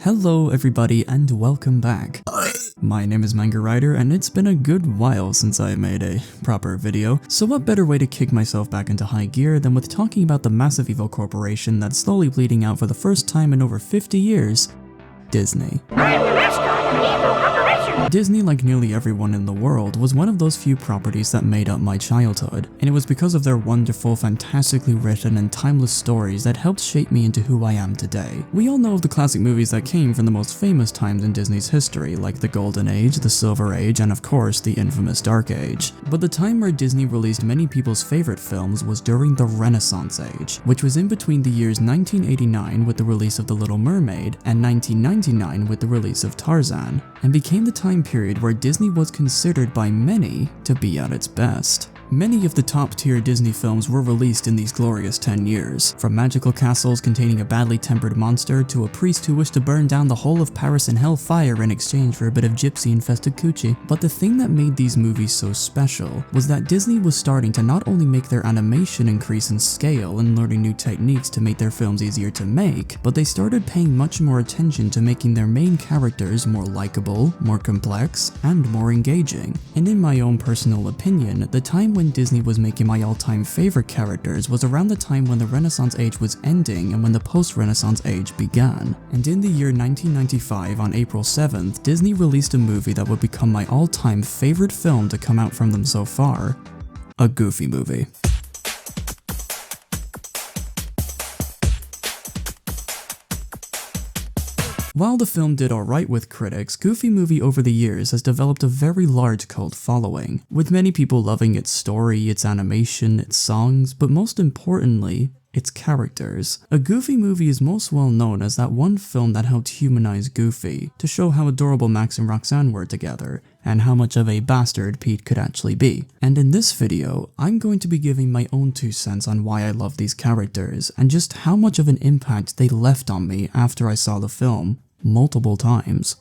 Hello everybody and welcome back. My name is Manga and it's been a good while since I made a proper video, so what better way to kick myself back into high gear than with talking about the massive evil corporation that's slowly bleeding out for the first time in over 50 years, Disney. Disney, like nearly everyone in the world, was one of those few properties that made up my childhood, and it was because of their wonderful, fantastically written, and timeless stories that helped shape me into who I am today. We all know of the classic movies that came from the most famous times in Disney's history, like the Golden Age, the Silver Age, and of course, the infamous Dark Age. But the time where Disney released many people's favorite films was during the Renaissance Age, which was in between the years 1989 with the release of The Little Mermaid and 1999 with the release of Tarzan, and became the time period where Disney was considered by many to be at its best. Many of the top-tier Disney films were released in these glorious 10 years, from magical castles containing a badly tempered monster to a priest who wished to burn down the whole of Paris in hellfire in exchange for a bit of gypsy-infested coochie. But the thing that made these movies so special was that Disney was starting to not only make their animation increase in scale and learning new techniques to make their films easier to make, but they started paying much more attention to making their main characters more likable, more complex, and more engaging. And in my own personal opinion, the time when Disney was making my all-time favorite characters was around the time when the Renaissance Age was ending and when the post-Renaissance Age began. And in the year 1995, on April 7th, Disney released a movie that would become my all-time favorite film to come out from them so far, a Goofy movie. While the film did alright with critics, Goofy Movie over the years has developed a very large cult following, with many people loving its story, its animation, its songs, but most importantly, its characters. A Goofy Movie is most well known as that one film that helped humanize Goofy, to show how adorable Max and Roxanne were together, and how much of a bastard Pete could actually be. And in this video, I'm going to be giving my own 2 cents on why I love these characters, and just how much of an impact they left on me after I saw the film multiple times.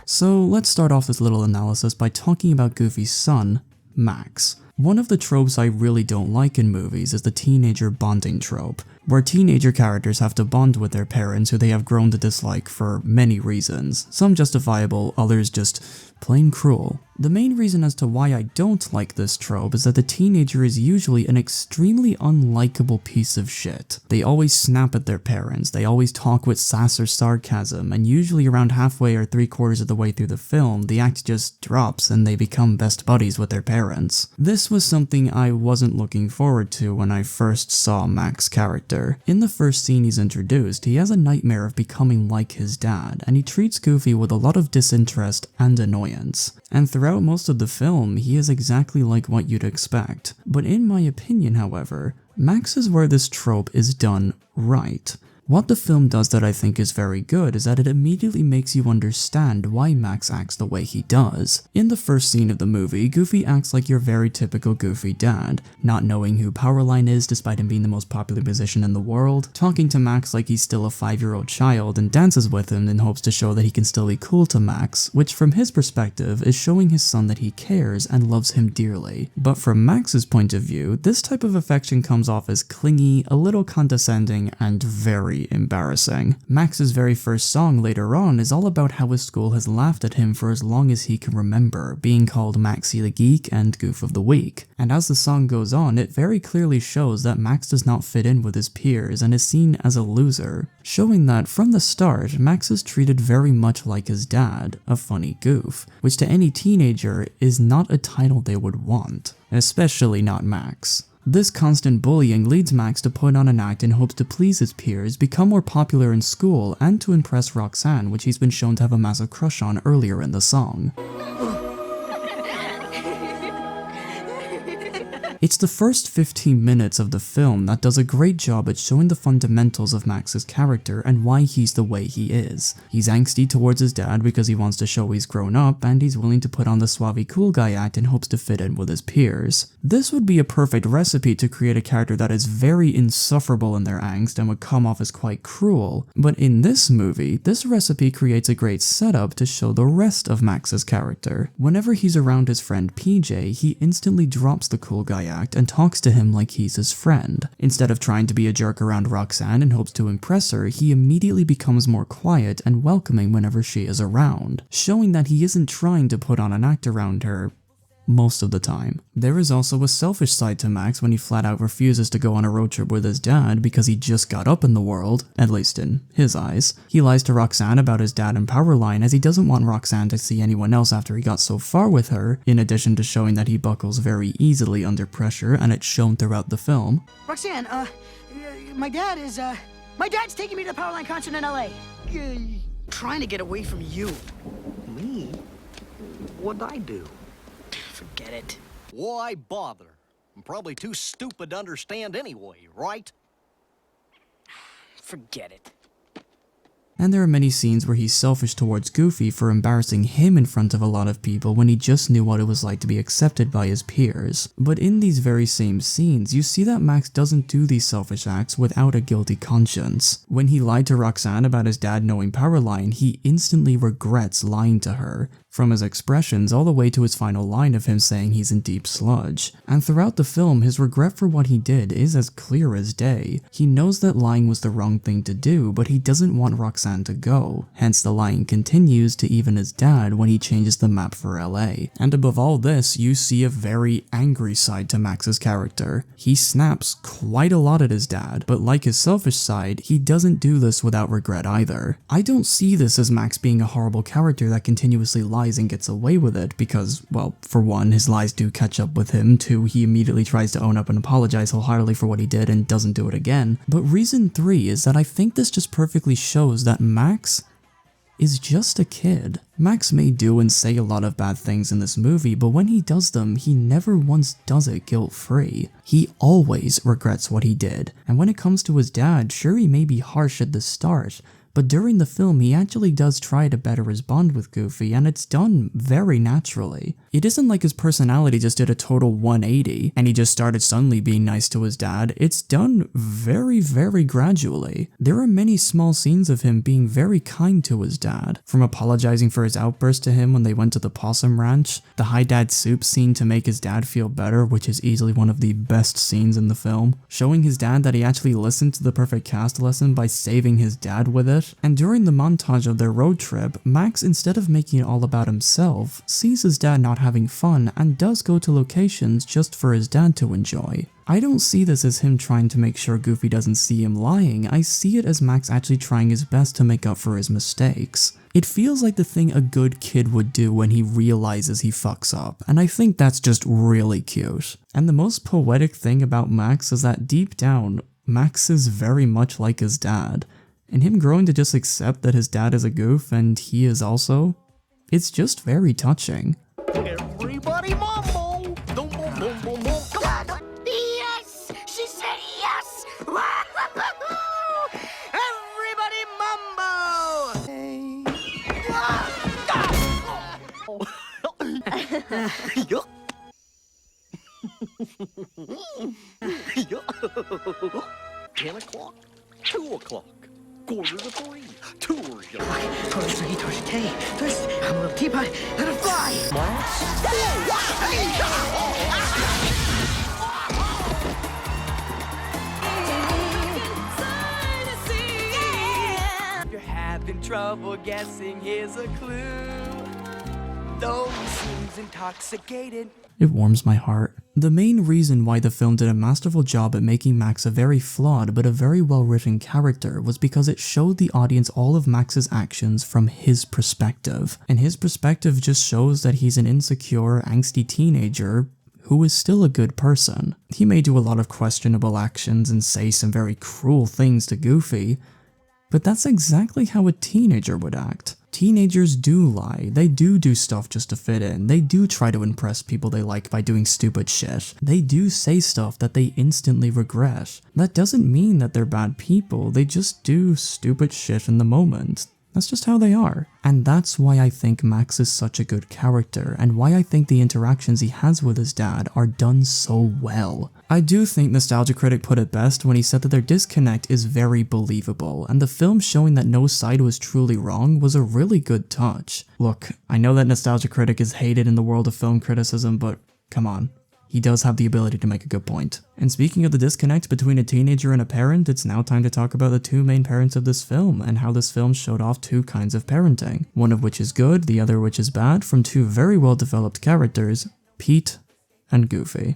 So let's start off this little analysis by talking about Goofy's son, Max. One of the tropes I really don't like in movies is the teenager bonding trope, where teenager characters have to bond with their parents who they have grown to dislike for many reasons, some justifiable, others just plain cruel. The main reason as to why I don't like this trope is that the teenager is usually an extremely unlikable piece of shit. They always snap at their parents, they always talk with sass or sarcasm, and usually around halfway or 3/4 of the way through the film, the act just drops and they become best buddies with their parents. This was something I wasn't looking forward to when I first saw Max's character. In the first scene he's introduced, he has a nightmare of becoming like his dad, and he treats Goofy with a lot of disinterest and annoyance. And throughout most of the film, he is exactly like what you'd expect. But in my opinion, however, Max is where this trope is done right. What the film does that I think is very good is that it immediately makes you understand why Max acts the way he does. In the first scene of the movie, Goofy acts like your very typical Goofy dad, not knowing who Powerline is despite him being the most popular musician in the world, talking to Max like he's still a 5-year-old child and dances with him in hopes to show that he can still be cool to Max, which from his perspective is showing his son that he cares and loves him dearly. But from Max's point of view, this type of affection comes off as clingy, a little condescending, and very embarrassing. Max's very first song later on is all about how his school has laughed at him for as long as he can remember, being called Maxie the Geek and Goof of the Week. And as the song goes on, it very clearly shows that Max does not fit in with his peers and is seen as a loser, showing that from the start, Max is treated very much like his dad, a funny goof, which to any teenager is not a title they would want, especially not Max. This constant bullying leads Max to put on an act in hopes to please his peers, become more popular in school, and to impress Roxanne, which he's been shown to have a massive crush on earlier in the song. It's the first 15 minutes of the film that does a great job at showing the fundamentals of Max's character and why he's the way he is. He's angsty towards his dad because he wants to show he's grown up, and he's willing to put on the suave cool guy act in hopes to fit in with his peers. This would be a perfect recipe to create a character that is very insufferable in their angst and would come off as quite cruel, but in this movie, this recipe creates a great setup to show the rest of Max's character. Whenever he's around his friend PJ, he instantly drops the cool guy act and talks to him like he's his friend. Instead of trying to be a jerk around Roxanne in hopes to impress her, he immediately becomes more quiet and welcoming whenever she is around, showing that he isn't trying to put on an act around her most of the time. There is also a selfish side to Max when he flat out refuses to go on a road trip with his dad because he just got up in the world, at least in his eyes. He lies to Roxanne about his dad and Powerline as he doesn't want Roxanne to see anyone else after he got so far with her, in addition to showing that he buckles very easily under pressure, and it's shown throughout the film. Roxanne, my dad's taking me to the Powerline concert in LA. Trying to get away from you. Me? What'd I do? Forget it. Why bother? I'm probably too stupid to understand anyway, right? Forget it. And there are many scenes where he's selfish towards Goofy for embarrassing him in front of a lot of people when he just knew what it was like to be accepted by his peers. But in these very same scenes, you see that Max doesn't do these selfish acts without a guilty conscience. When he lied to Roxanne about his dad knowing Powerline, he instantly regrets lying to her, from his expressions all the way to his final line of him saying he's in deep sludge. And throughout the film, his regret for what he did is as clear as day. He knows that lying was the wrong thing to do, but he doesn't want Roxanne to go. Hence the lying continues to even his dad when he changes the map for LA. And above all this, you see a very angry side to Max's character. He snaps quite a lot at his dad, but like his selfish side, he doesn't do this without regret either. I don't see this as Max being a horrible character that continuously lies and gets away with it because, well, for one, his lies do catch up with him, two, he immediately tries to own up and apologize wholeheartedly for what he did and doesn't do it again. But reason 3 is that I think this just perfectly shows that Max is just a kid. Max may do and say a lot of bad things in this movie, but when he does them, he never once does it guilt-free. He always regrets what he did, and when it comes to his dad, sure, he may be harsh at the start, but during the film, he actually does try to better his bond with Goofy, and it's done very naturally. It isn't like his personality just did a total 180, and he just started suddenly being nice to his dad. It's done very, very gradually. There are many small scenes of him being very kind to his dad, from apologizing for his outburst to him when they went to the possum ranch, the Hi Dad soup scene to make his dad feel better, which is easily one of the best scenes in the film, showing his dad that he actually listened to the Perfect Cast lesson by saving his dad with it. And during the montage of their road trip, Max, instead of making it all about himself, sees his dad not having fun and does go to locations just for his dad to enjoy. I don't see this as him trying to make sure Goofy doesn't see him lying, I see it as Max actually trying his best to make up for his mistakes. It feels like the thing a good kid would do when he realizes he fucks up, and I think that's just really cute. And the most poetic thing about Max is that deep down, Max is very much like his dad. And him growing to just accept that his dad is a goof and he is also, it's just very touching. Everybody mambo! Boom, boom, boom, boom, boom. Yes! She said yes! Everybody mambo! Yuck. 10 o'clock, 2 o'clock, 2:45, 2 o'clock. Twist, I'm a little teapot, let it fly! You're having trouble guessing, here's a clue. Though he seems intoxicated. It warms my heart. The main reason why the film did a masterful job at making Max a very flawed but a very well written character was because it showed the audience all of Max's actions from his perspective. And his perspective just shows that he's an insecure, angsty teenager who is still a good person. He may do a lot of questionable actions and say some very cruel things to Goofy, but that's exactly how a teenager would act. Teenagers do lie, they do stuff just to fit in, they do try to impress people they like by doing stupid shit, they do say stuff that they instantly regret. That doesn't mean that they're bad people, they just do stupid shit in the moment. That's just how they are. And that's why I think Max is such a good character, and why I think the interactions he has with his dad are done so well. I do think Nostalgia Critic put it best when he said that their disconnect is very believable, and the film showing that no side was truly wrong was a really good touch. Look, I know that Nostalgia Critic is hated in the world of film criticism, but come on. he does have the ability to make a good point. And speaking of the disconnect between a teenager and a parent, it's now time to talk about the two main parents of this film and how this film showed off two kinds of parenting, one of which is good, the other which is bad, from two very well developed characters, Pete and Goofy.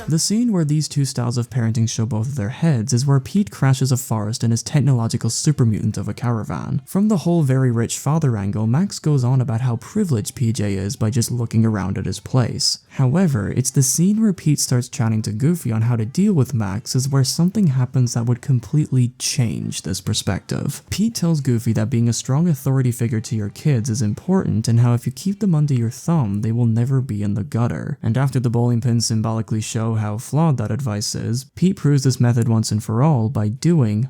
The scene where these two styles of parenting show both of their heads is where Pete crashes a forest in his technological super mutant of a caravan. From the whole very rich father angle, Max goes on about how privileged PJ is by just looking around at his place. However, it's the scene where Pete starts chatting to Goofy on how to deal with Max is where something happens that would completely change this perspective. Pete tells Goofy that being a strong authority figure to your kids is important and how if you keep them under your thumb, they will never be in the gutter. And after the bowling pins symbolically show how flawed that advice is, Pete proves this method once and for all by doing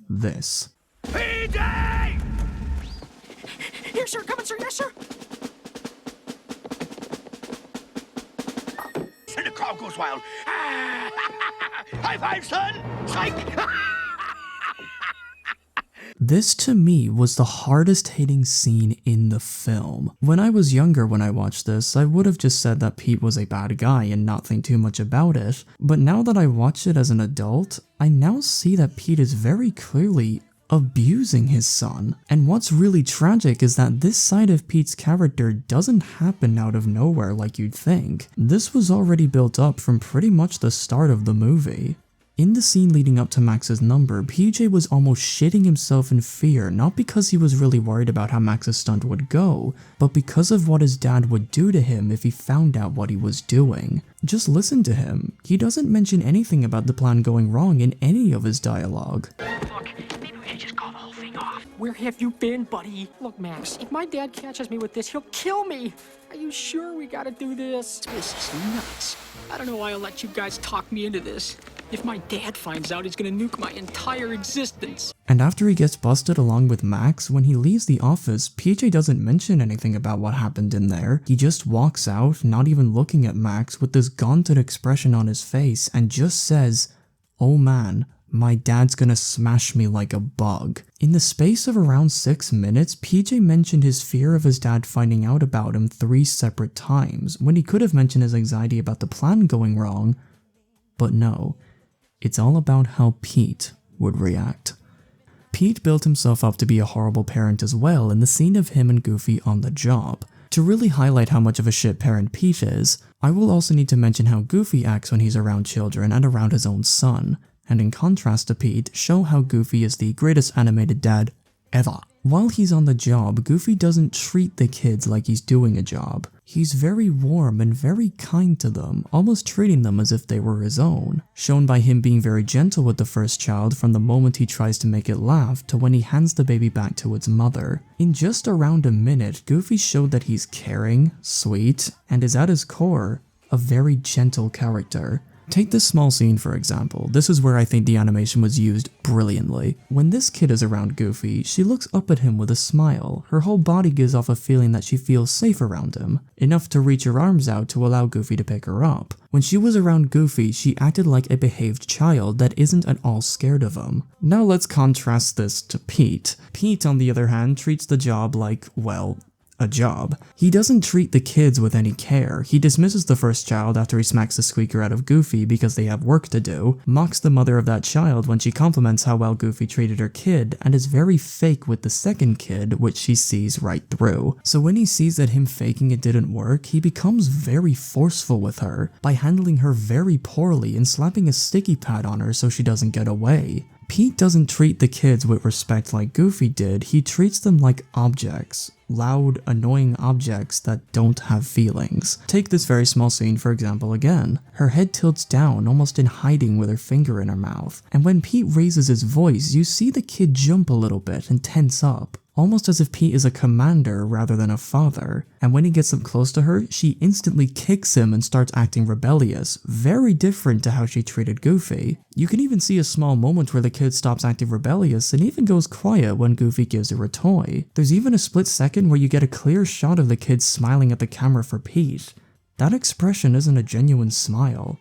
this. PJ! Yes, sir. Coming, sir. Yes, sir. And the crowd goes wild. High five, son! Psych! This to me was the hardest hitting scene in the film. When I was younger when I watched this, I would have just said that Pete was a bad guy and not think too much about it, but now that I watch it as an adult, I now see that Pete is very clearly abusing his son. And what's really tragic is that this side of Pete's character doesn't happen out of nowhere like you'd think. This was already built up from pretty much the start of the movie. In the scene leading up to Max's number, PJ was almost shitting himself in fear, not because he was really worried about how Max's stunt would go, but because of what his dad would do to him if he found out what he was doing. Just listen to him. He doesn't mention anything about the plan going wrong in any of his dialogue. Look, maybe we should just call the whole thing off. Where have you been, buddy? Look, Max, if my dad catches me with this, he'll kill me. Are you sure we gotta do this? This is nuts. I don't know why I'll let you guys talk me into this. If my dad finds out, he's gonna nuke my entire existence. And after he gets busted along with Max, when he leaves the office, PJ doesn't mention anything about what happened in there. He just walks out, not even looking at Max, with this gaunted expression on his face, and just says, "Oh man, my dad's gonna smash me like a bug." In the space of around 6 minutes, PJ mentioned his fear of his dad finding out about him 3 separate times, when he could have mentioned his anxiety about the plan going wrong. But no, it's all about how Pete would react. Pete built himself up to be a horrible parent as well in the scene of him and Goofy on the job. To really highlight how much of a shit parent Pete is, I will also need to mention how Goofy acts when he's around children and around his own son. And in contrast to Pete, show how Goofy is the greatest animated dad ever. While he's on the job, Goofy doesn't treat the kids like he's doing a job. He's very warm and very kind to them, almost treating them as if they were his own. Shown by him being very gentle with the first child from the moment he tries to make it laugh to when he hands the baby back to its mother. In just around a minute, Goofy showed that he's caring, sweet, and is at his core a very gentle character. Take this small scene for example. This is where I think the animation was used brilliantly. When this kid is around Goofy, she looks up at him with a smile. Her whole body gives off a feeling that she feels safe around him, enough to reach her arms out to allow Goofy to pick her up. When she was around Goofy, she acted like a behaved child that isn't at all scared of him. Now let's contrast this to Pete. Pete, on the other hand, treats the job like, well, a job. He doesn't treat the kids with any care. He dismisses the first child after he smacks the squeaker out of Goofy because they have work to do, mocks the mother of that child when she compliments how well Goofy treated her kid, and is very fake with the second kid, which she sees right through. So when he sees that him faking it didn't work, he becomes very forceful with her by handling her very poorly and slapping a sticky pad on her so she doesn't get away. Pete doesn't treat the kids with respect like Goofy did, he treats them like objects. Loud, annoying objects that don't have feelings. Take this very small scene for example again. Her head tilts down, almost in hiding with her finger in her mouth, and when Pete raises his voice, you see the kid jump a little bit and tense up. Almost as if Pete is a commander rather than a father. And when he gets up close to her, she instantly kicks him and starts acting rebellious, very different to how she treated Goofy. You can even see a small moment where the kid stops acting rebellious and even goes quiet when Goofy gives her a toy. There's even a split second where you get a clear shot of the kid smiling at the camera for Pete. That expression isn't a genuine smile.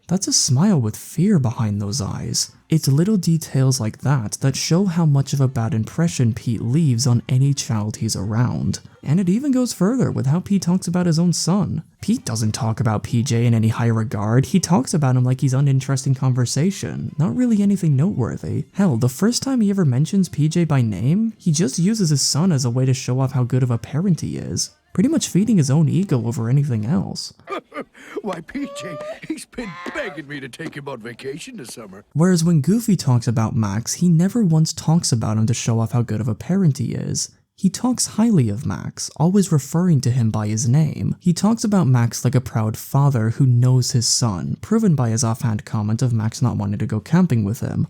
That's a smile with fear behind those eyes. It's little details like that that show how much of a bad impression Pete leaves on any child he's around. And it even goes further with how Pete talks about his own son. Pete doesn't talk about PJ in any high regard, he talks about him like he's uninteresting conversation, not really anything noteworthy. Hell, the first time he ever mentions PJ by name, he just uses his son as a way to show off how good of a parent he is. Pretty much feeding his own ego over anything else. Why, PJ, he's been begging me to take him on vacation this summer. Whereas when Goofy talks about Max, he never once talks about him to show off how good of a parent he is. He talks highly of Max, always referring to him by his name. He talks about Max like a proud father who knows his son, proven by his offhand comment of Max not wanting to go camping with him.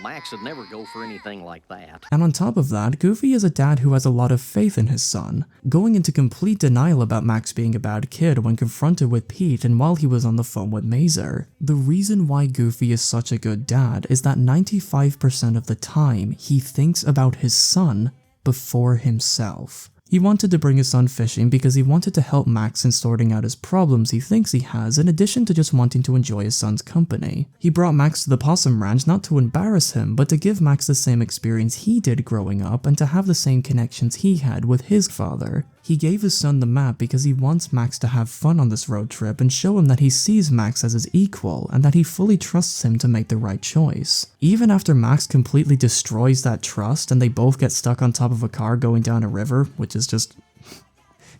Max would never go for anything like that. And on top of that, Goofy is a dad who has a lot of faith in his son, going into complete denial about Max being a bad kid when confronted with Pete and while he was on the phone with Mazer. The reason why Goofy is such a good dad is that 95% of the time, he thinks about his son before himself. He wanted to bring his son fishing because he wanted to help Max in sorting out his problems he thinks he has, in addition to just wanting to enjoy his son's company. He brought Max to the possum ranch not to embarrass him, but to give Max the same experience he did growing up and to have the same connections he had with his father. He gave his son the map because he wants Max to have fun on this road trip and show him that he sees Max as his equal and that he fully trusts him to make the right choice. Even after Max completely destroys that trust and they both get stuck on top of a car going down a river, which is just...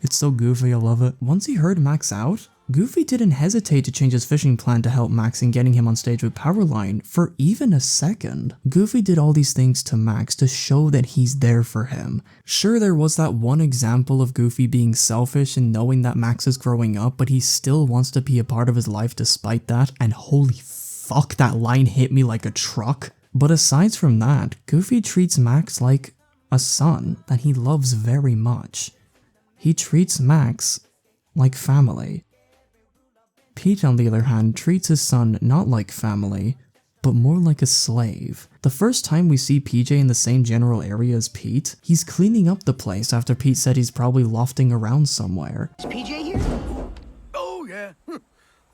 it's so goofy, I love it. Once he heard Max out, Goofy didn't hesitate to change his fishing plan to help Max in getting him on stage with Powerline for even a second. Goofy did all these things to Max to show that he's there for him. Sure, there was that one example of Goofy being selfish and knowing that Max is growing up, but he still wants to be a part of his life despite that, and holy fuck, that line hit me like a truck. But aside from that, Goofy treats Max like a son that he loves very much. He treats Max like family. Pete, on the other hand, treats his son not like family, but more like a slave. The first time we see PJ in the same general area as Pete, he's cleaning up the place after Pete said he's probably lofting around somewhere. Is PJ here? Oh, yeah.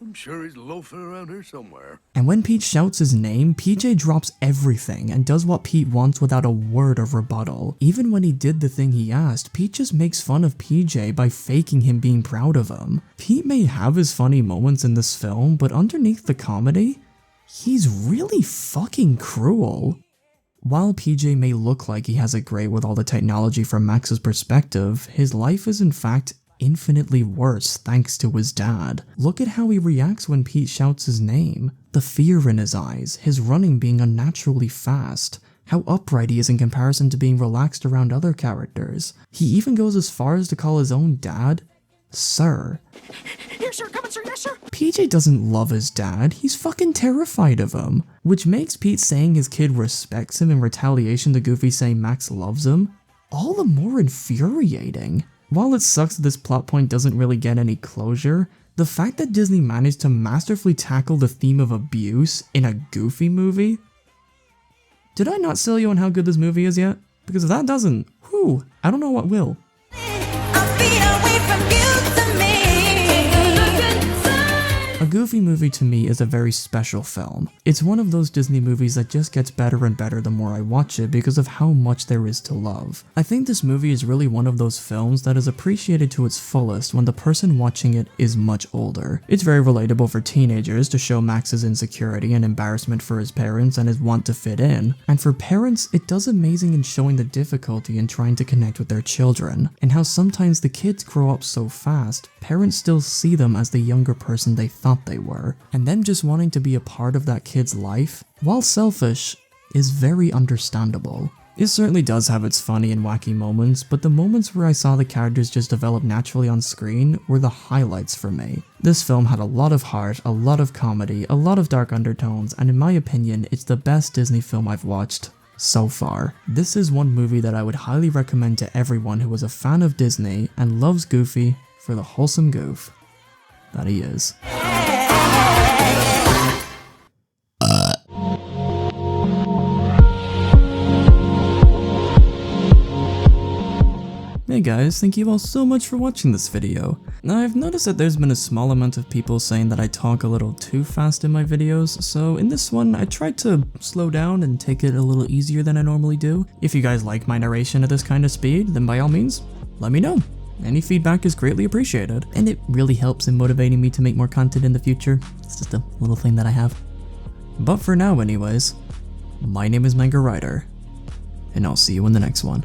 I'm sure he's loafing around here somewhere. And when Pete shouts his name, PJ drops everything and does what Pete wants without a word of rebuttal. Even when he did the thing he asked, Pete just makes fun of PJ by faking him being proud of him. Pete may have his funny moments in this film, but underneath the comedy, he's really fucking cruel. While PJ may look like he has it great with all the technology from Max's perspective, his life is in fact infinitely worse thanks to his dad. Look at how he reacts when Pete shouts his name. The fear in his eyes, his running being unnaturally fast, how upright he is in comparison to being relaxed around other characters. He even goes as far as to call his own dad, Sir. Yes, sir. Coming, sir. Yes, sir. PJ doesn't love his dad, he's fucking terrified of him, which makes Pete saying his kid respects him in retaliation to Goofy saying Max loves him all the more infuriating. While it sucks that this plot point doesn't really get any closure, the fact that Disney managed to masterfully tackle the theme of abuse in a Goofy movie? Did I not sell you on how good this movie is yet? Because if that doesn't, whew, I don't know what will. A Goofy movie to me is a very special film. It's one of those Disney movies that just gets better and better the more I watch it because of how much there is to love. I think this movie is really one of those films that is appreciated to its fullest when the person watching it is much older. It's very relatable for teenagers to show Max's insecurity and embarrassment for his parents and his want to fit in, and for parents it does amazing in showing the difficulty in trying to connect with their children, and how sometimes the kids grow up so fast, parents still see them as the younger person they thought they were, and them just wanting to be a part of that kid's life, while selfish, is very understandable. It certainly does have its funny and wacky moments, but the moments where I saw the characters just develop naturally on screen were the highlights for me. This film had a lot of heart, a lot of comedy, a lot of dark undertones, and in my opinion, it's the best Disney film I've watched so far. This is one movie that I would highly recommend to everyone who is a fan of Disney and loves Goofy for the wholesome goof that he is. Hey guys, thank you all so much for watching this video. Now I've noticed that there's been a small amount of people saying that I talk a little too fast in my videos, so in this one I tried to slow down and take it a little easier than I normally do. If you guys like my narration at this kind of speed, then by all means, let me know. Any feedback is greatly appreciated, and it really helps in motivating me to make more content in the future. It's just a little thing that I have. But for now anyways, my name is Manga, and I'll see you in the next one.